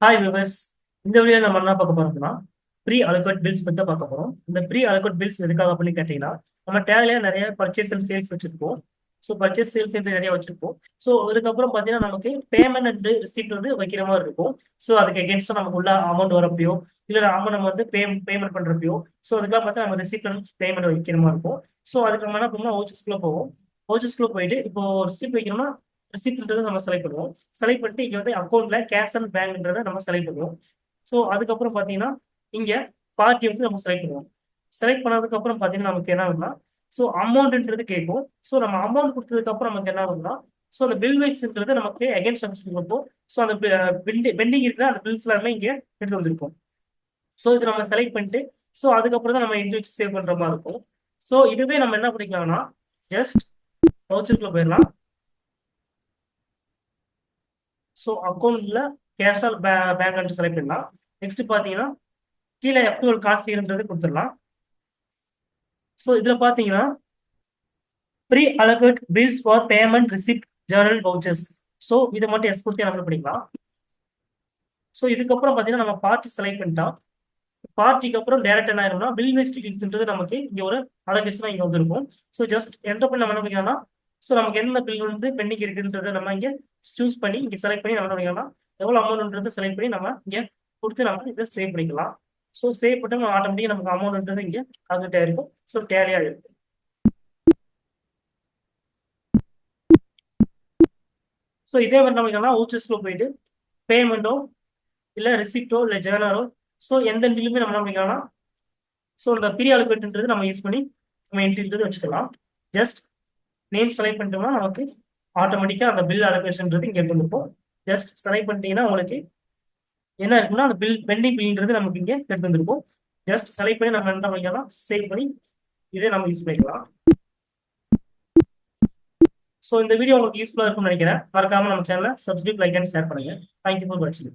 Hi viewers. இந்த video நம்ம என்ன பார்க்க போறோம்னா ப்ரீ அலோகேட் பில்ஸ் பத்தி தான் பார்க்க போறோம். இந்த ப்ரீ அலோகேட் பில்ஸ் எதுக்காக அப்படின்னு கேட்டீங்கன்னா, நம்ம டேலியா நிறைய பர்ச்சேஸ் அண்ட் சேல்ஸ் வச்சிருப்போம். ஸோ பர்ச்சேஸ் சேல்ஸ் நிறைய வச்சிருப்போம். ஸோ அதுக்கப்புறம் பார்த்தீங்கன்னா நமக்கு பேமெண்ட் அண்ட் ரிசீப்ட் வந்து வைக்கிற மாதிரி இருக்கும். ஸோ அதுக்கு எகேன்ஸ்டா நமக்கு உள்ள அமௌண்ட் வரப்போ இல்லை அமௌண்ட் நம்ம வந்து பேமெண்ட் பண்றப்போ, ஸோ அதுக்கெல்லாம் பார்த்தா நம்ம ரிசீப்ட் வந்து பேமெண்ட் வைக்கிற மாதிரி இருக்கும். ஸோ அதுக்கு நம்ம என்ன பண்ணோம்னா ஓச்சஸ்க்குள்ள போவோம். ஓச்சஸ்க்குள்ள போயிட்டு இப்போ ரிசீப்ட் வைக்கணும்னா ரிசிப்ட்ன்றது நம்ம செலக்ட் பண்ணுவோம். செலக்ட் பண்ணிட்டு இங்க வந்து அக்கௌண்ட்ல கேஷ் அண்ட் பேங்க்ன்றதை நம்ம செலக்ட் பண்ணுவோம். ஸோ அதுக்கப்புறம் பார்த்தீங்கன்னா இங்க பார்ட்டி வந்து நம்ம செலக்ட் பண்ணுவோம். செலக்ட் பண்ணதுக்கு அப்புறம் பார்த்தீங்கன்னா நமக்கு என்ன ஆகும்னா, ஸோ அமௌண்ட்ன்றது கேட்கும். ஸோ நம்ம அமௌண்ட் கொடுத்ததுக்கு அப்புறம் நமக்கு என்ன ஆகும்னா, ஸோ அந்த பில் வைஸ்ன்றது நமக்கு அகைன்ஸ்ட் கொடுப்போம். ஸோ அந்த பெண்டிங் இருக்கிற அந்த பில்ஸ் எல்லாமே இங்க எடுத்து வந்திருக்கும். ஸோ இது நம்ம செலக்ட் பண்ணிட்டு ஸோ அதுக்கப்புறம் தான் நம்ம இங்க வச்சு சேவ் பண்ற மாதிரி இருக்கும். ஸோ இதுவே நம்ம என்ன பண்ணிக்கலாம்னா, ஜஸ்ட் வவுச்சருக்குள்ள போயிடலாம். ஸோ அக்கௌண்ட்ல கேஷ் ஆர் பேங்க் செலக்ட் பண்ணலாம். நெக்ஸ்ட் பார்த்தீங்கன்னா கீழே எஃப்டிஓ கான்ஃபிகர்ன்றது கொடுத்துடலாம். ஸோ இதில் பார்த்தீங்கன்னா pre allocate bills for payment receipt journal vouchers. So இதை மட்டும் எஸ் கொடுத்து நம்ம பண்ணிக்கலாம். ஸோ இதுக்கப்புறம் பார்த்தீங்கன்னா நம்ம பார்ட்டி செலக்ட் பண்ணிட்டோம். பார்ட்டிக்கு அப்புறம் டேரக்ட் என்ன ஆயிரும்னா பில் வேஸ்ட் டீல்ஸ்ன்றது நமக்கு இங்கே ஒரு அலோகேஷன் இங்கே வந்துருக்கும். ஸோ ஜஸ்ட் என்டர் பண்ணி நம்ம என்ன பண்ணிக்கலாம்னா, ஸோ நமக்கு என்ன பில் வந்து பெண்டிங் இருக்குன்றதை நம்ம இங்கே சூஸ் பண்ணி இங்கே செலக்ட் பண்ணி நம்ம என்ன பண்ணிக்கலாம், எவ்வளோ அமௌண்ட்ன்றது செலக்ட் பண்ணி நம்ம இங்கே கொடுத்து நம்ம இதை சேவ் பண்ணிக்கலாம். ஸோ சேவ் பண்ணி ஆட்டோமேட்டிக்காக நமக்கு அமௌண்ட்ன்றது இங்கே கால்குலேட் ஆயிருக்கும். ஸோ டேலியாக இருக்கும். ஸோ இதே மாதிரி நம்ம என்னன்னா ஓச்சஸ்ல போயிட்டு பேமெண்ட்டோ இல்லை ரிசிப்டோ இல்லை ஜேர்னரோ, ஸோ எந்த என்ட்ரிலுமே நம்ம என்ன பண்ணிக்கலாம்னா, ஸோ இந்த ப்ரீ அலோகேட்ன்றது நம்ம யூஸ் பண்ணி நம்ம என்ட்ரின்றது வச்சுக்கலாம். ஜஸ்ட் நேம் செலக்ட் பண்ணிட்டோம்னா நமக்கு ஆட்டோமேட்டிக்காக அந்த பில் அலோகேஷன்ன்றது இங்கே எடுத்துருப்போம். ஜஸ்ட் செலக்ட் பண்ணிட்டீங்கன்னா உங்களுக்கு என்ன இருக்குன்னா அந்த பில் பெண்டிங் பில்ன்றது நமக்கு இங்கே எடுத்து வந்துருக்கும். ஜஸ்ட் செலக்ட் பண்ணி நம்ம என்ன பண்ணிக்கலாம், சேவ் பண்ணி இதே நம்ம யூஸ் பண்ணிக்கலாம். ஸோ இந்த வீடியோ உங்களுக்கு யூஸ்ஃபுல்லாக இருக்கும்னு நினைக்கிறேன். மறக்காம நம்ம சேனலை சப்ஸ்கிரைப், லைக் அண்ட் ஷேர் பண்ணுங்க. தேங்க்யூ ஃபார் வாட்சிங்.